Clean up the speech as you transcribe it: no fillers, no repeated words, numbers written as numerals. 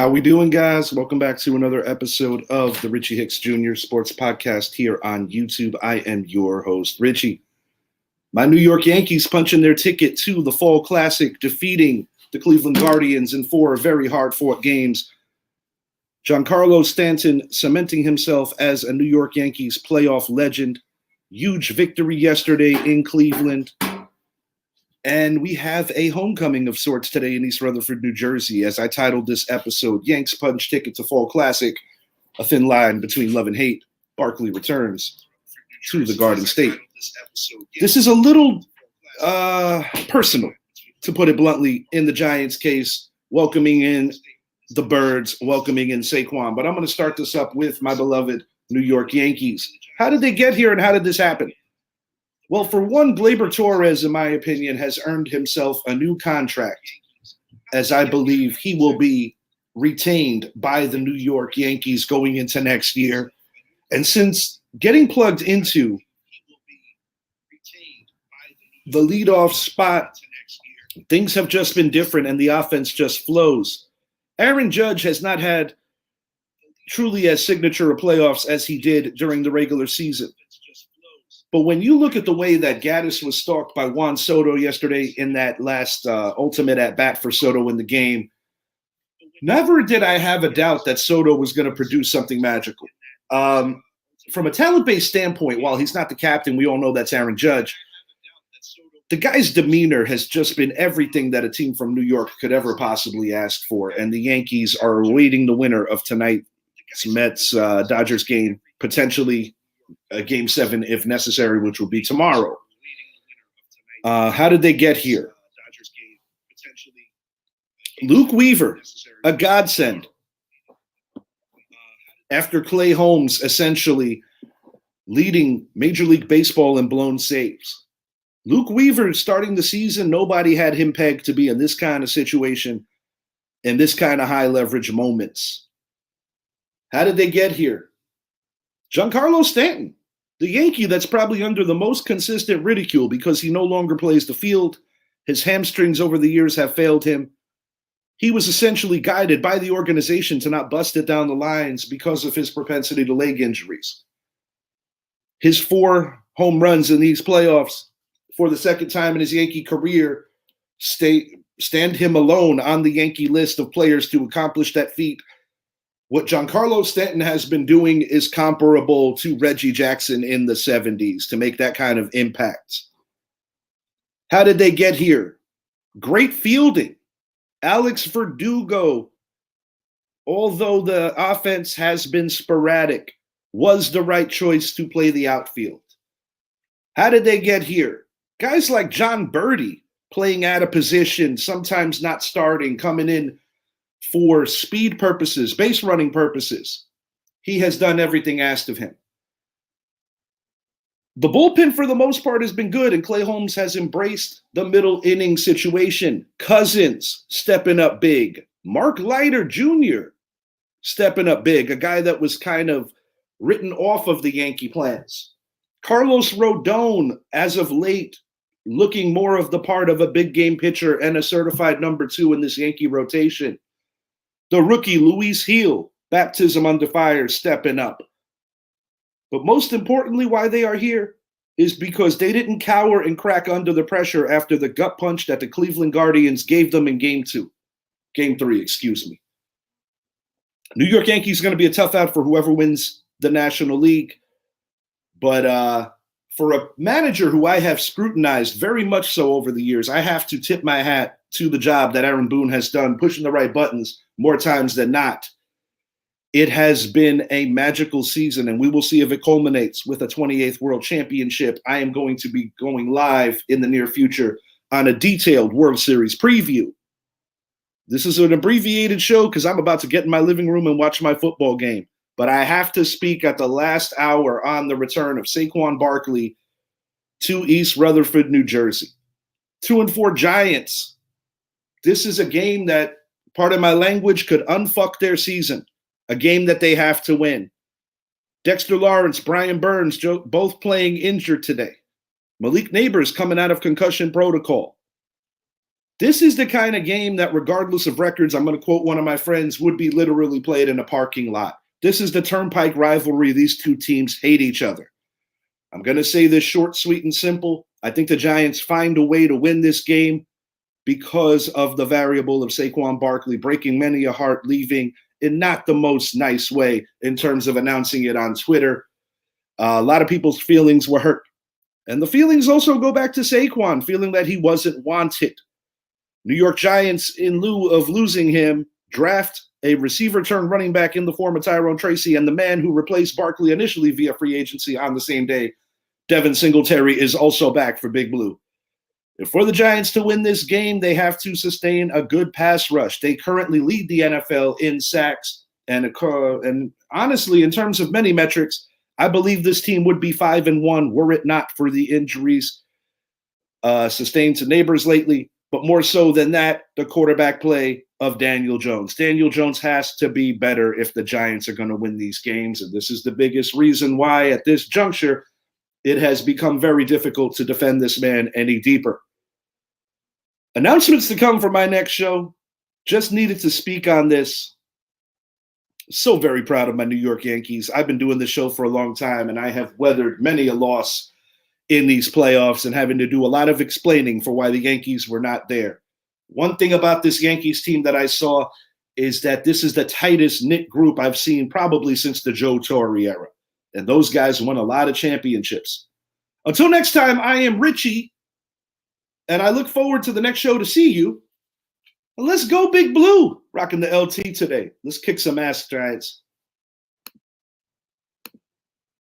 How we doing, guys? Welcome back to another episode of the Richie Hicks Jr. Sports Podcast here on YouTube. I am your host, Richie. My New York Yankees punching their ticket to the Fall Classic, defeating the Cleveland Guardians in 4 very hard-fought games. Giancarlo Stanton cementing himself as a New York Yankees playoff legend. Huge victory yesterday in Cleveland. And we have a homecoming of sorts today in East Rutherford, New Jersey. As I titled this episode, Yanks punch ticket to Fall Classic, a thin line between love and hate. Barkley returns to the Garden State. This is a little personal, to put it bluntly, in the Giants' case, welcoming in the Birds, welcoming in Saquon. But I'm going to start this up with my beloved New York Yankees. How did they get here and how did this happen? Well, for one, Gleyber Torres, in my opinion, has earned himself a new contract, as I believe he will be retained by the New York Yankees going into next year. And since getting plugged into the leadoff spot, things have just been different and the offense just flows. Aaron Judge has not had truly as signature of playoffs as he did during the regular season. But when you look at the way that Gaddis was stalked by Juan Soto yesterday in that last ultimate at-bat for Soto in the game, never did I have a doubt that Soto was going to produce something magical. From a talent-based standpoint, while he's not the captain, we all know that's Aaron Judge, the guy's demeanor has just been everything that a team from New York could ever possibly ask for, and the Yankees are awaiting the winner of tonight's Mets-Dodgers game, potentially Game 7 if necessary, which will be tomorrow. How did they get here? Luke Weaver, a godsend. After Clay Holmes essentially leading Major League Baseball in blown saves. Luke Weaver starting the season, nobody had him pegged to be in this kind of situation, in this kind of high leverage moments. How did they get here? Giancarlo Stanton, the Yankee that's probably under the most consistent ridicule because he no longer plays the field. His hamstrings over the years have failed him. He was essentially guided by the organization to not bust it down the lines because of his propensity to leg injuries. His 4 home runs in these playoffs for the second time in his Yankee career stand him alone on the Yankee list of players to accomplish that feat. What Giancarlo Stanton has been doing is comparable to Reggie Jackson in the 70s to make that kind of impact. How did they get here? Great fielding. Alex Verdugo, although the offense has been sporadic, was the right choice to play the outfield. How did they get here? Guys like John Birdie playing out of position, sometimes not starting, coming in for speed purposes, base running purposes. He has done everything asked of him. The bullpen, for the most part, has been good, and Clay Holmes has embraced the middle inning situation. Cousins stepping up big. Mark Leiter Jr. stepping up big, a guy that was kind of written off of the Yankee plans. Carlos Rodon, as of late, looking more of the part of a big game pitcher and a certified number 2 in this Yankee rotation. The rookie, Luis Gil, baptism under fire, stepping up. But most importantly, why they are here is because they didn't cower and crack under the pressure after the gut punch that the Cleveland Guardians gave them in Game 3, New York Yankees going to be a tough out for whoever wins the National League. But for a manager who I have scrutinized very much so over the years, I have to tip my hat to the job that Aaron Boone has done, pushing the right buttons more times than not. It has been a magical season, and we will see if it culminates with a 28th World Championship. I am going to be going live in the near future on a detailed World Series preview. This is an abbreviated show because I'm about to get in my living room and watch my football game. But I have to speak at the last hour on the return of Saquon Barkley to East Rutherford, New Jersey. 2-4 Giants. This is a game that, pardon my language, could unfuck their season. A game that they have to win. Dexter Lawrence, Brian Burns, both playing injured today. Malik Neighbors coming out of concussion protocol. This is the kind of game that, regardless of records, I'm going to quote one of my friends, would be literally played in a parking lot. This is the turnpike rivalry. These two teams hate each other. I'm going to say this short, sweet, and simple. I think the Giants find a way to win this game because of the variable of Saquon Barkley breaking many a heart, leaving in not the most nice way in terms of announcing it on Twitter. A lot of people's feelings were hurt. And the feelings also go back to Saquon, feeling that he wasn't wanted. New York Giants, in lieu of losing him, draft a receiver turned running back in the form of Tyrone Tracy, and the man who replaced Barkley initially via free agency on the same day, Devin Singletary, is also back for Big Blue. For the Giants to win this game, they have to sustain a good pass rush. They currently lead the NFL in sacks, and honestly, in terms of many metrics, I believe this team would be 5-1 were it not for the injuries sustained to neighbors lately. But more so than that, the quarterback play of Daniel Jones. Daniel Jones has to be better if the Giants are going to win these games. And this is the biggest reason why, at this juncture, it has become very difficult to defend this man any deeper. Announcements to come for my next show. Just needed to speak on this. So very proud of my New York Yankees. I've been doing this show for a long time, and I have weathered many a loss in these playoffs and having to do a lot of explaining for why the Yankees were not there. One thing about this Yankees team that I saw is that this is the tightest knit group I've seen probably since the Joe Torre era. And those guys won a lot of championships. Until next time, I am Richie, and I look forward to the next show to see you. And let's go Big Blue, rocking the LT today. Let's kick some ass, Giants.